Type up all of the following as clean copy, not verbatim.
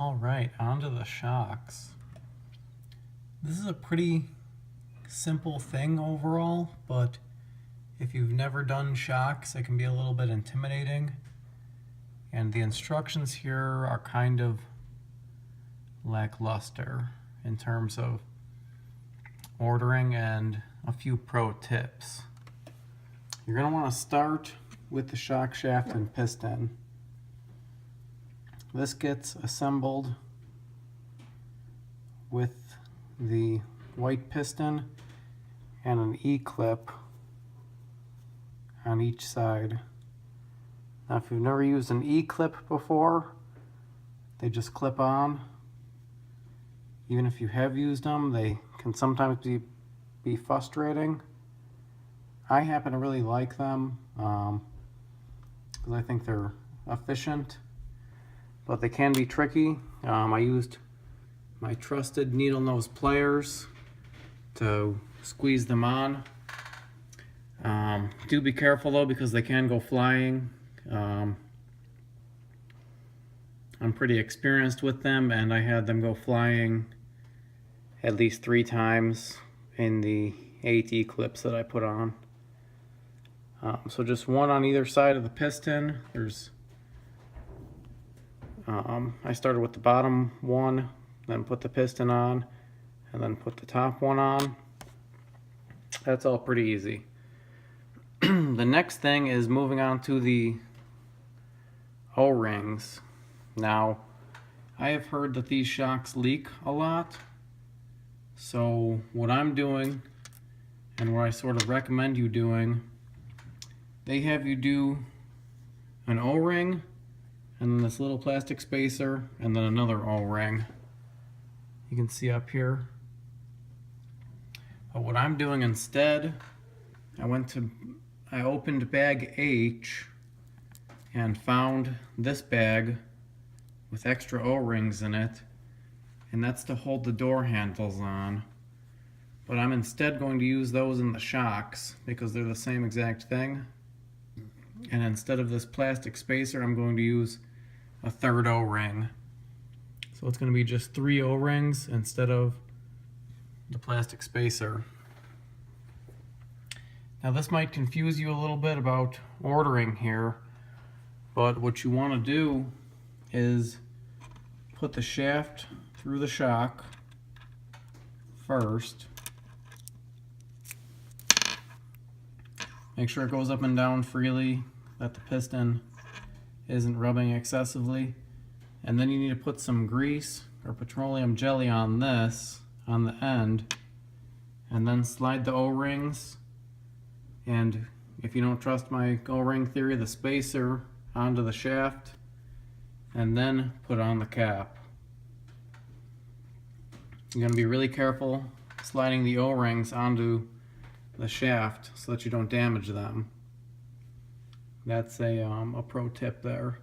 All right, onto the shocks. This is a pretty simple thing overall, but if you've never done shocks, it can be a little bit intimidating. And the instructions here are kind of lackluster in terms of ordering and a few pro tips. You're going to want to start with the shock shaft and piston. This gets assembled with the white piston and an E-clip on each side. Now if you've never used an E-clip before, they just clip on. Even if you have used them, they can sometimes be frustrating. I happen to really like them because I think they're efficient, but they can be tricky. I used my trusted needle nose pliers to squeeze them on. Do be careful though, because they can go flying. I'm pretty experienced with them, and I had them go flying at least 3 times in the 8 E-clips that I put on. So just one on either side of the piston. I started with the bottom one, then put the piston on, and then put the top one on. That's all pretty easy. The next thing is moving on to the O-rings. Now, I have heard that these shocks leak a lot. So what I'm doing, and what I sort of recommend you doing, they have you do an O-ring, and then this little plastic spacer, and then another O-ring. You can see up here. But what I'm doing instead, I opened bag H and found this bag with extra O-rings in it, and that's to hold the door handles on. But I'm instead going to use those in the shocks because they're the same exact thing. And instead of this plastic spacer, I'm going to use a third O-ring. So it's going to be just 3 O-rings instead of the plastic spacer. Now this might confuse you a little bit about ordering here, but what you want to do is put the shaft through the shock first. Make sure it goes up and down freely, that the piston isn't rubbing excessively. And then you need to put some grease or petroleum jelly on this, on the end, and then slide the O-rings, and if you don't trust my O-ring theory, the spacer onto the shaft, and then put on the cap. You're going to be really careful sliding the O-rings onto the shaft so that you don't damage them. That's a pro tip there.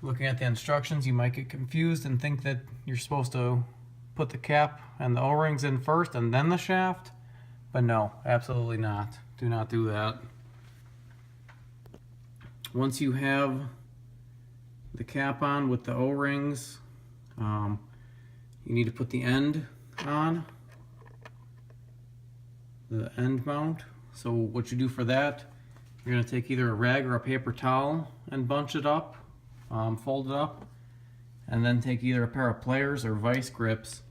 Looking at the instructions, you might get confused and think that you're supposed to put the cap and the O-rings in first and then the shaft, but no, absolutely not. Do not do that. Once you have the cap on with the O-rings, you need to put the end on, the end mount. So what you do for that, you're going to take either a rag or a paper towel and bunch it up, fold it up, and then take either a pair of pliers or vice grips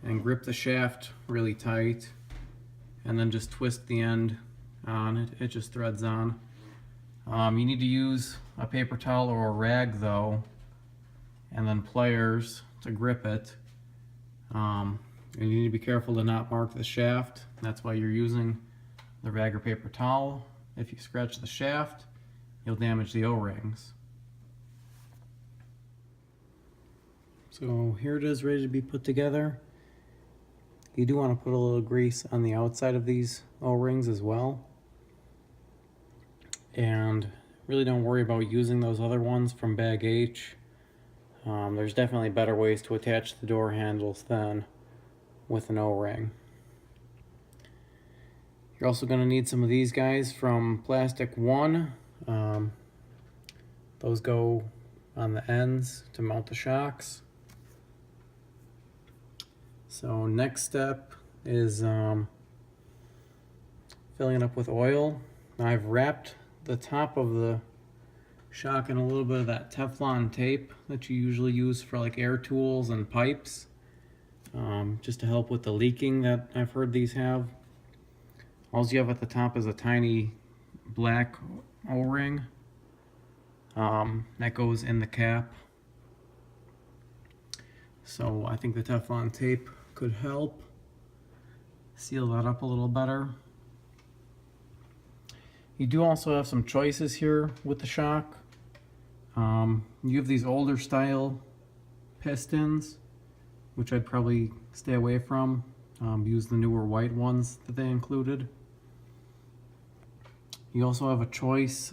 and grip the shaft really tight, and then just twist the end on. It just threads on. You need to use a paper towel or a rag though, and then pliers to grip it. And you need to be careful to not mark the shaft. That's why you're using the rag or paper towel. If you scratch the shaft, you'll damage the O-rings. So here it is, ready to be put together. You do want to put a little grease on the outside of these O-rings as well. And really don't worry about using those other ones from bag H. There's definitely better ways to attach the door handles than with an O-ring. You're also going to need some of these guys from Plastic One. Those go on the ends to mount the shocks. So next step is filling it up with oil. Now I've wrapped the top of the shock in a little bit of that Teflon tape that you usually use for like air tools and pipes, just to help with the leaking that I've heard these have. All you have at the top is a tiny black O-ring that goes in the cap. So I think the Teflon tape could help seal that up a little better. You do also have some choices here with the shock. You have these older style pistons, which I'd probably stay away from. Use the newer white ones that they included. You also have a choice.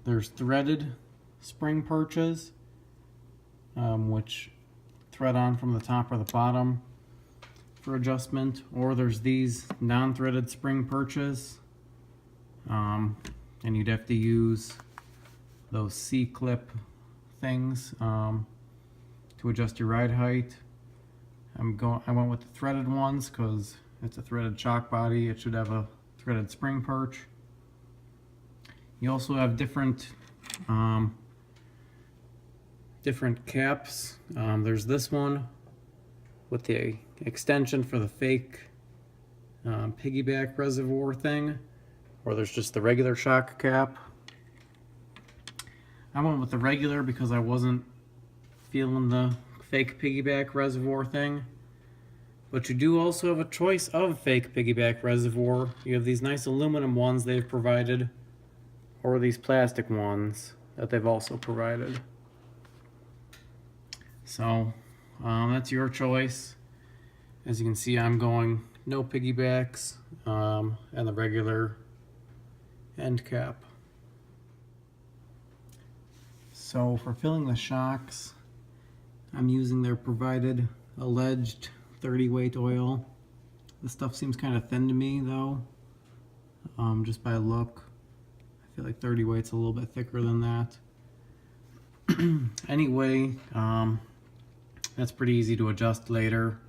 There's threaded spring perches, which thread on from the top or the bottom for adjustment, or there's these non-threaded spring perches, and you'd have to use those C-clip things to adjust your ride height. I went with the threaded ones because it's a threaded shock body. It should have a threaded spring perch. You also have different caps. There's this one with the extension for the fake piggyback reservoir thing, or there's just the regular shock cap. I went with the regular because I wasn't feeling the fake piggyback reservoir thing. But you do also have a choice of fake piggyback reservoir. You have these nice aluminum ones they've provided, or these plastic ones that they've also provided. So that's your choice. As you can see, I'm going no piggybacks and the regular end cap. So for filling the shocks, I'm using their provided alleged 30 weight oil. This stuff seems kind of thin to me though, just by look. I feel like 30 weight's a little bit thicker than that. Anyway, that's pretty easy to adjust later.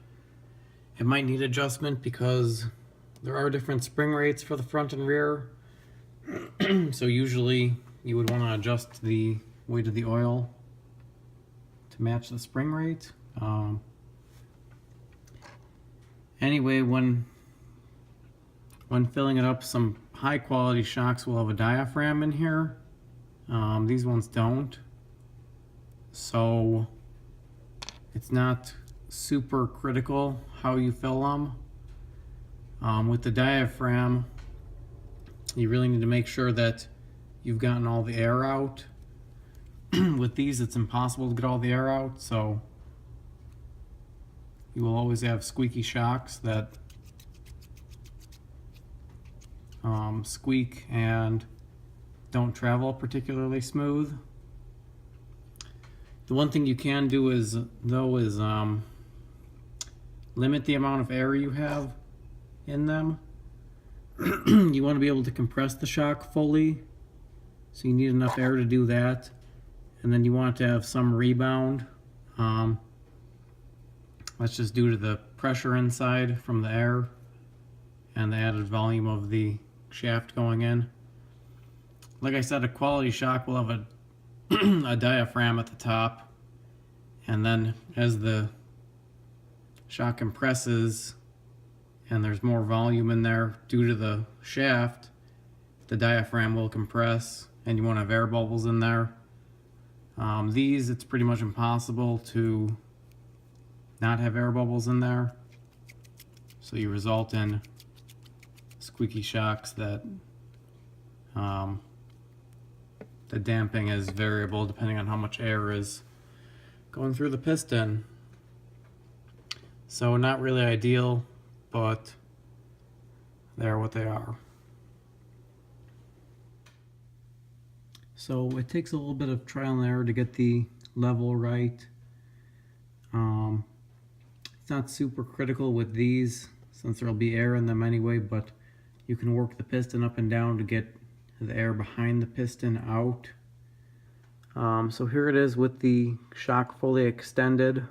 It might need adjustment because there are different spring rates for the front and rear. So usually you would want to adjust the weight of the oil to match the spring rate. Anyway, when filling it up, some high quality shocks will have a diaphragm in here. These ones don't. So it's not super critical how you fill them. With the diaphragm, you really need to make sure that you've gotten all the air out. With these, it's impossible to get all the air out, so you will always have squeaky shocks that squeak and don't travel particularly smooth. The one thing you can do is limit the amount of air you have in them. You want to be able to compress the shock fully, so you need enough air to do that, and then you want to have some rebound. That's just due to the pressure inside from the air and the added volume of the shaft going in. Like I said, a quality shock will have a diaphragm at the top, and then as the shock compresses and there's more volume in there due to the shaft, the diaphragm will compress and you want to have air bubbles in there. These, it's pretty much impossible to not have air bubbles in there, so you result in squeaky shocks that the damping is variable depending on how much air is going through the piston. So not really ideal, but they're what they are. So it takes a little bit of trial and error to get the level right. It's not super critical with these since there'll be air in them anyway, but you can work the piston up and down to get the air behind the piston out. So here it is with the shock fully extended,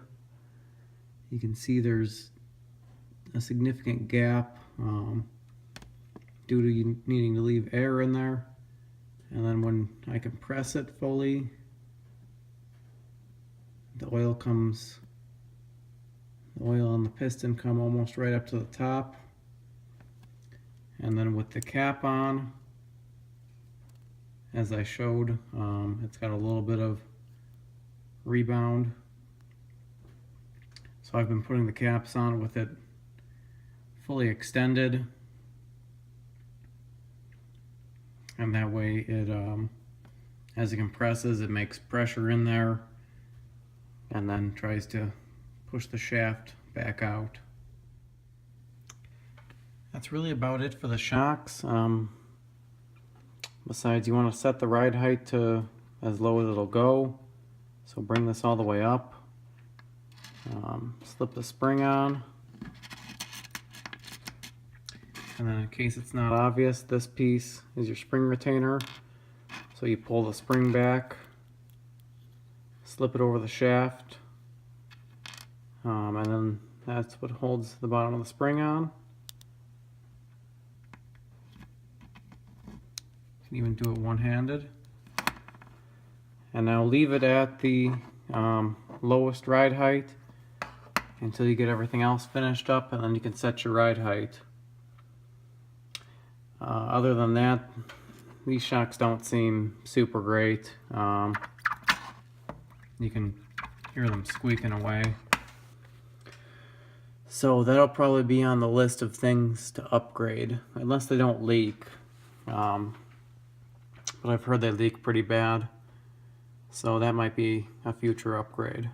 You can see there's a significant gap due to you needing to leave air in there. And then when I compress it fully, the oil and the piston come almost right up to the top. And then with the cap on, as I showed, it's got a little bit of rebound. So I've been putting the caps on with it fully extended. And that way it, as it compresses, it makes pressure in there and then tries to push the shaft back out. That's really about it for the shocks. Besides, you want to set the ride height to as low as it'll go. So bring this all the way up. Slip the spring on. And then in case it's not obvious, this piece is your spring retainer. So you pull the spring back, slip it over the shaft, and then that's what holds the bottom of the spring on. You can even do it one-handed. And now leave it at the lowest ride height until you get everything else finished up, and then you can set your ride height. Other than that, these shocks don't seem super great. You can hear them squeaking away. So that'll probably be on the list of things to upgrade, unless they don't leak. But I've heard they leak pretty bad, so that might be a future upgrade.